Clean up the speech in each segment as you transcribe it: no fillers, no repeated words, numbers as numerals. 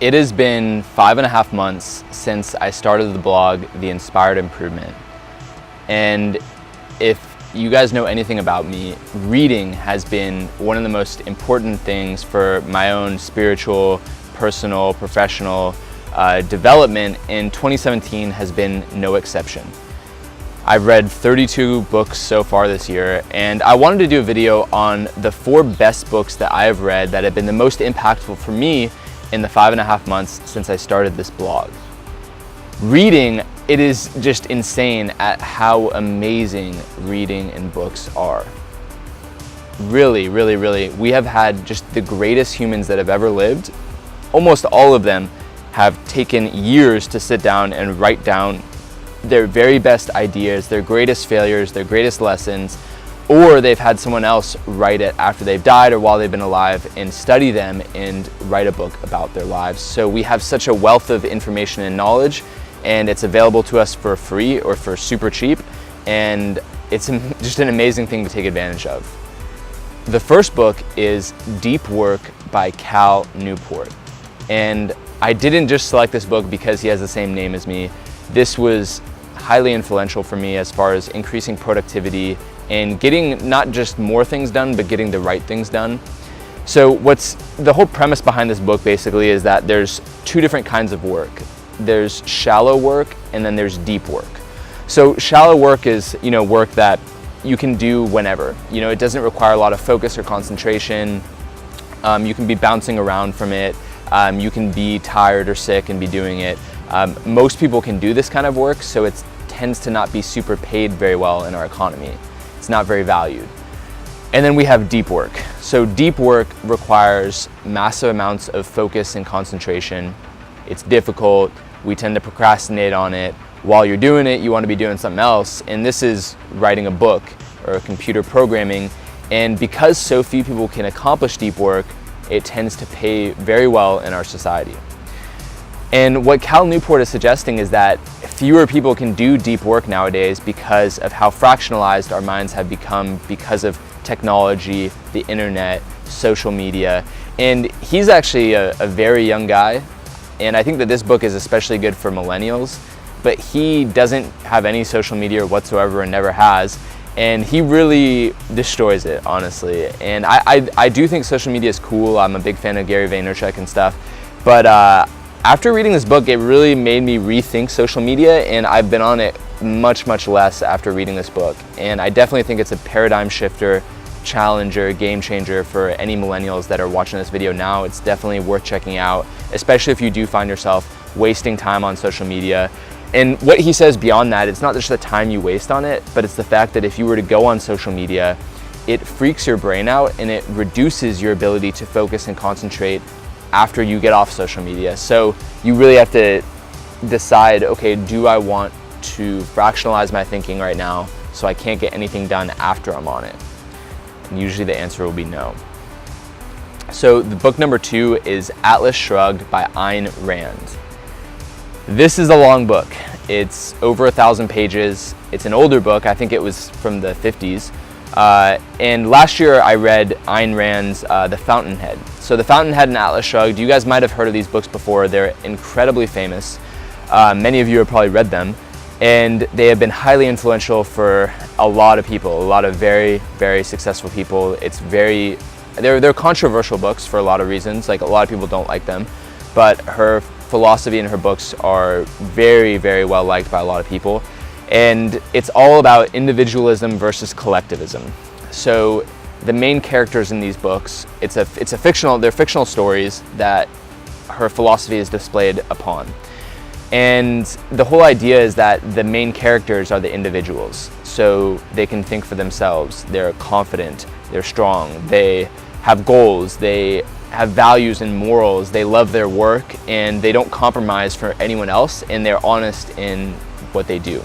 It has been 5.5 months since I started the blog, The Inspired Improvement. And if you guys know anything about me, reading has been one of the most important things for my own spiritual, personal, professional development, and 2017 has been no exception. I've read 32 books so far this year, and I wanted to do a video on the 4 best books that I have read that have been the most impactful for me in the 5.5 months since I started this blog. Reading, it is just insane at how amazing reading and books are. Really, really, really, we have had just the greatest humans that have ever lived. Almost all of them have taken years to sit down and write down their very best ideas, their greatest failures, their greatest lessons, or they've had someone else write it after they've died or while they've been alive and study them and write a book about their lives. So we have such a wealth of information and knowledge, and it's available to us for free or for super cheap, and it's just an amazing thing to take advantage of. The first book is Deep Work by Cal Newport, and I didn't just select this book because he has the same name as me. This was highly influential for me as far as increasing productivity and getting not just more things done, but getting the right things done. So the whole premise behind this book basically is that there's 2 different kinds of work. There's shallow work and then there's deep work. So shallow work is, work that you can do whenever. It doesn't require a lot of focus or concentration. You can be bouncing around from it. You can be tired or sick and be doing it. Most people can do this kind of work, so it tends to not be super paid very well in our economy. It's not very valued. And then we have deep work. So deep work requires massive amounts of focus and concentration. It's difficult. We tend to procrastinate on it. While you're doing it, you want to be doing something else. And this is writing a book or computer programming. And because so few people can accomplish deep work, it tends to pay very well in our society. And what Cal Newport is suggesting is that fewer people can do deep work nowadays because of how fractionalized our minds have become because of technology, the internet, social media. And he's actually a very young guy, and I think that this book is especially good for millennials, but he doesn't have any social media whatsoever and never has, and he really destroys it, honestly. And I do think social media is cool. I'm a big fan of Gary Vaynerchuk and stuff, but after reading this book, it really made me rethink social media, and I've been on it much, much less after reading this book. And I definitely think it's a paradigm shifter, challenger, game changer for any millennials that are watching this video now. It's definitely worth checking out, especially if you do find yourself wasting time on social media. And what he says beyond that, it's not just the time you waste on it, but it's the fact that if you were to go on social media, it freaks your brain out and it reduces your ability to focus and concentrate after you get off social media. So you really have to decide, okay, do I want to fractionalize my thinking right now so I can't get anything done after I'm on it? And usually the answer will be no. So the book number 2 is Atlas Shrugged by Ayn Rand. This is a long book. It's over 1,000 pages. It's an older book. I think it was from the 50s. And last year I read Ayn Rand's The Fountainhead. So The Fountainhead and Atlas Shrugged, you guys might have heard of these books before. They're incredibly famous. Many of you have probably read them. And they have been highly influential for a lot of people, a lot of very, very successful people. They're controversial books for a lot of reasons. Like, a lot of people don't like them. But her philosophy and her books are very, very well liked by a lot of people. And it's all about individualism versus collectivism. So the main characters in these books, they're fictional stories that her philosophy is displayed upon. And the whole idea is that the main characters are the individuals. So they can think for themselves, they're confident, they're strong, they have goals, they have values and morals, they love their work, and they don't compromise for anyone else, and they're honest in what they do.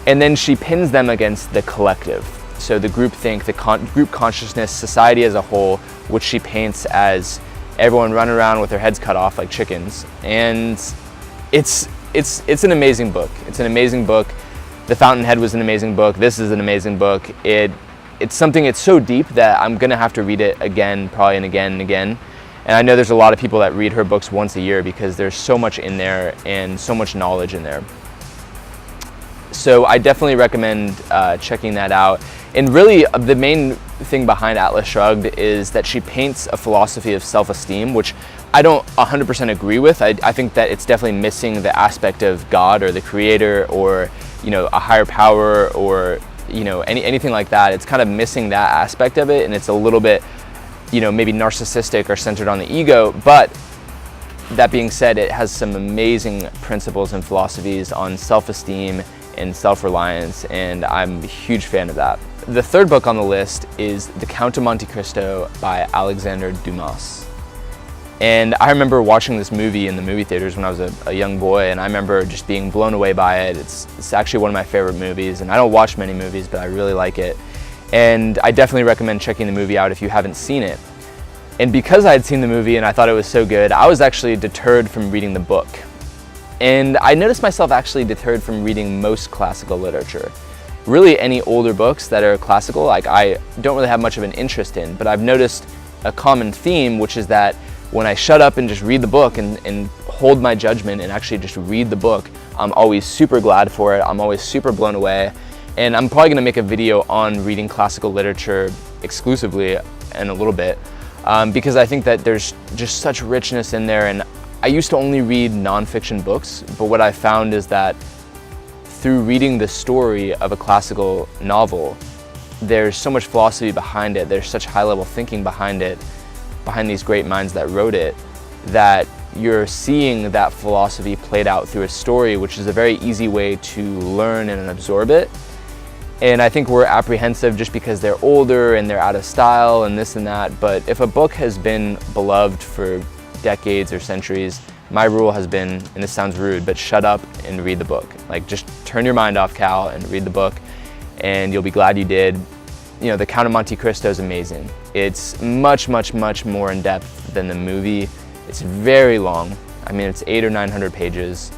And then she pins them against the collective. So the groupthink, the group consciousness, society as a whole, which she paints as everyone running around with their heads cut off like chickens. And it's an amazing book. It's an amazing book. The Fountainhead was an amazing book. This is an amazing book. It's so deep that I'm gonna have to read it again, probably and again and again. And I know there's a lot of people that read her books once a year because there's so much in there and so much knowledge in there. So I definitely recommend checking that out. And really, the main thing behind Atlas Shrugged is that she paints a philosophy of self-esteem, which I don't 100% agree with. I think that it's definitely missing the aspect of God or the creator or, you know, a higher power or, you know, anything like that. It's kind of missing that aspect of it, and it's a little bit, you know, maybe narcissistic or centered on the ego. But that being said, it has some amazing principles and philosophies on self-esteem and self-reliance, and I'm a huge fan of that. The third book on the list is The Count of Monte Cristo by Alexandre Dumas. And I remember watching this movie in the movie theaters when I was a young boy, and I remember just being blown away by it. It's actually one of my favorite movies, and I don't watch many movies, but I really like it. And I definitely recommend checking the movie out if you haven't seen it. And because I had seen the movie and I thought it was so good, I was actually deterred from reading the book. And I noticed myself actually deterred from reading most classical literature. Really any older books that are classical, like I don't really have much of an interest in, but I've noticed a common theme, which is that when I shut up and just read the book and hold my judgment and actually just read the book, I'm always super glad for it. I'm always super blown away. And I'm probably gonna make a video on reading classical literature exclusively in a little bit, because I think that there's just such richness in there. And I used to only read nonfiction books, but what I found is that through reading the story of a classical novel, there's so much philosophy behind it, there's such high-level thinking behind it, behind these great minds that wrote it, that you're seeing that philosophy played out through a story, which is a very easy way to learn and absorb it. And I think we're apprehensive just because they're older and they're out of style and this and that, but if a book has been beloved for decades or centuries, my rule has been, and this sounds rude, but shut up and read the book. Like, just turn your mind off, Cal, and read the book, and you'll be glad you did. You know, The Count of Monte Cristo is amazing. It's much, much, much more in depth than the movie. It's very long. I mean, it's 800 or 900 pages,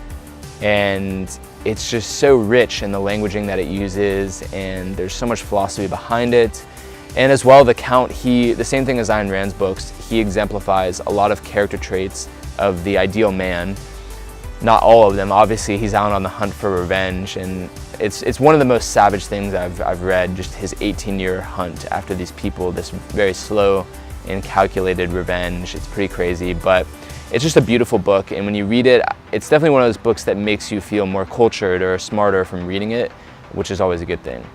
and it's just so rich in the languaging that it uses, and there's so much philosophy behind it. And as well, the Count, the same thing as Ayn Rand's books, he exemplifies a lot of character traits of the ideal man. Not all of them, obviously he's out on the hunt for revenge, and it's one of the most savage things I've read, just his 18-year hunt after these people, this very slow and calculated revenge. It's pretty crazy, but it's just a beautiful book, and when you read it, it's definitely one of those books that makes you feel more cultured or smarter from reading it, which is always a good thing.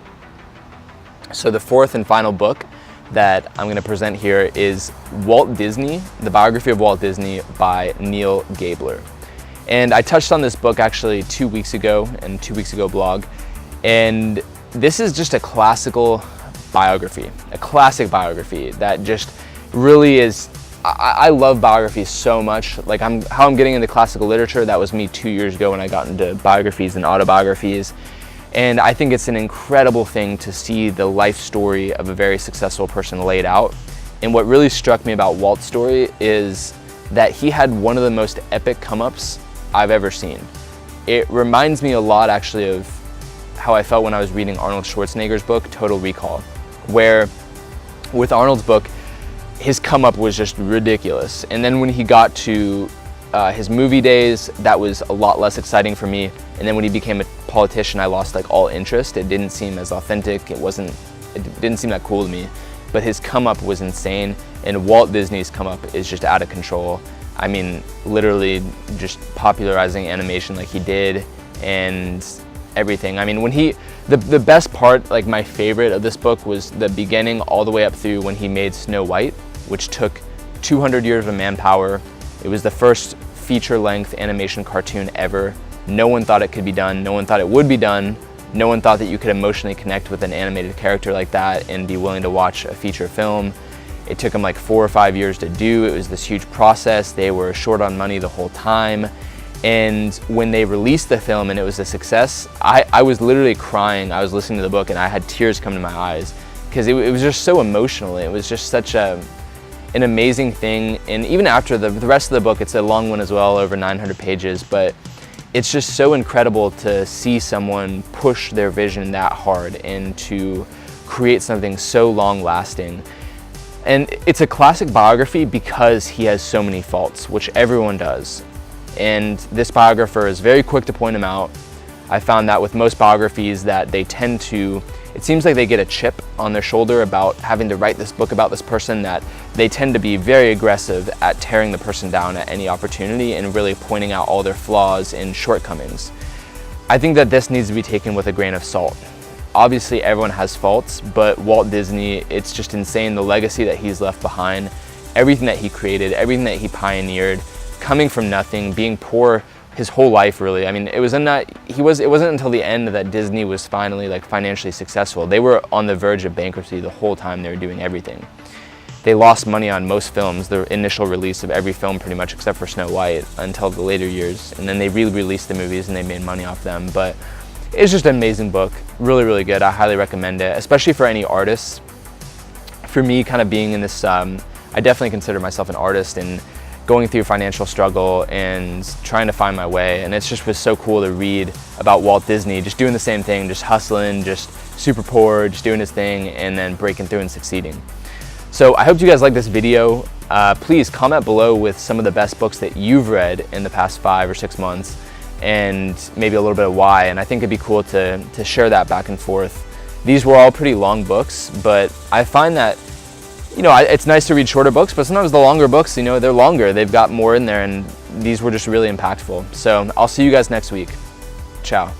So the fourth and final book that I'm going to present here is Walt Disney, the biography of Walt Disney by Neal Gabler. And I touched on this book actually 2 weeks ago in 2 weeks ago blog, and this is just a classical biography, a classic biography that just really is, I love biographies so much. Like how I'm getting into classical literature, that was me 2 years ago when I got into biographies and autobiographies. And I think it's an incredible thing to see the life story of a very successful person laid out. And what really struck me about Walt's story is that he had one of the most epic come-ups I've ever seen. It reminds me a lot actually of how I felt when I was reading Arnold Schwarzenegger's book, Total Recall, where with Arnold's book, his come-up was just ridiculous. And then when he got to his movie days, that was a lot less exciting for me. And then when he became a politician, I lost like all interest. It didn't seem as authentic. It didn't seem that cool to me. But his come up was insane, and Walt Disney's come up is just out of control. I mean, literally just popularizing animation like he did and everything. I mean, when the best part, like my favorite of this book was the beginning all the way up through when he made Snow White, which took 200 years of manpower. It was the first feature-length animation cartoon ever. No one thought it could be done. No one thought it would be done. No one thought that you could emotionally connect with an animated character like that and be willing to watch a feature film. It took them like 4 or 5 years to do. It was this huge process. They were short on money the whole time. And when they released the film and it was a success, I was literally crying. I was listening to the book and I had tears come to my eyes because it was just so emotional. It was just such an amazing thing. And even after the rest of the book, it's a long one as well, over 900 pages, but it's just so incredible to see someone push their vision that hard and to create something so long lasting. And it's a classic biography because he has so many faults, which everyone does. And this biographer is very quick to point them out. I found that with most biographies that they tend to, it seems like they get a chip on their shoulder about having to write this book about this person, that they tend to be very aggressive at tearing the person down at any opportunity and really pointing out all their flaws and shortcomings. I think that this needs to be taken with a grain of salt. Obviously everyone has faults, but Walt Disney, it's just insane the legacy that he's left behind, everything that he created, everything that he pioneered, coming from nothing, being poor his whole life really. I mean, it wasn't until the end that Disney was finally like financially successful. They were on the verge of bankruptcy the whole time they were doing everything. They lost money on most films, the initial release of every film pretty much except for Snow White until the later years, and then they re-released the movies and they made money off them. But it's just an amazing book, really, really good. I highly recommend it, especially for any artists. For me, kind of being in this, I definitely consider myself an artist and going through financial struggle and trying to find my way. And it just was so cool to read about Walt Disney, just doing the same thing, just hustling, just super poor, just doing his thing and then breaking through and succeeding. So I hope you guys like this video. Please comment below with some of the best books that you've read in the past 5 or 6 months, and maybe a little bit of why. And I think it'd be cool to share that back and forth. These were all pretty long books, but I find that, you know, it's nice to read shorter books, but sometimes the longer books, you know, they're longer, they've got more in there, and these were just really impactful. So I'll see you guys next week. Ciao.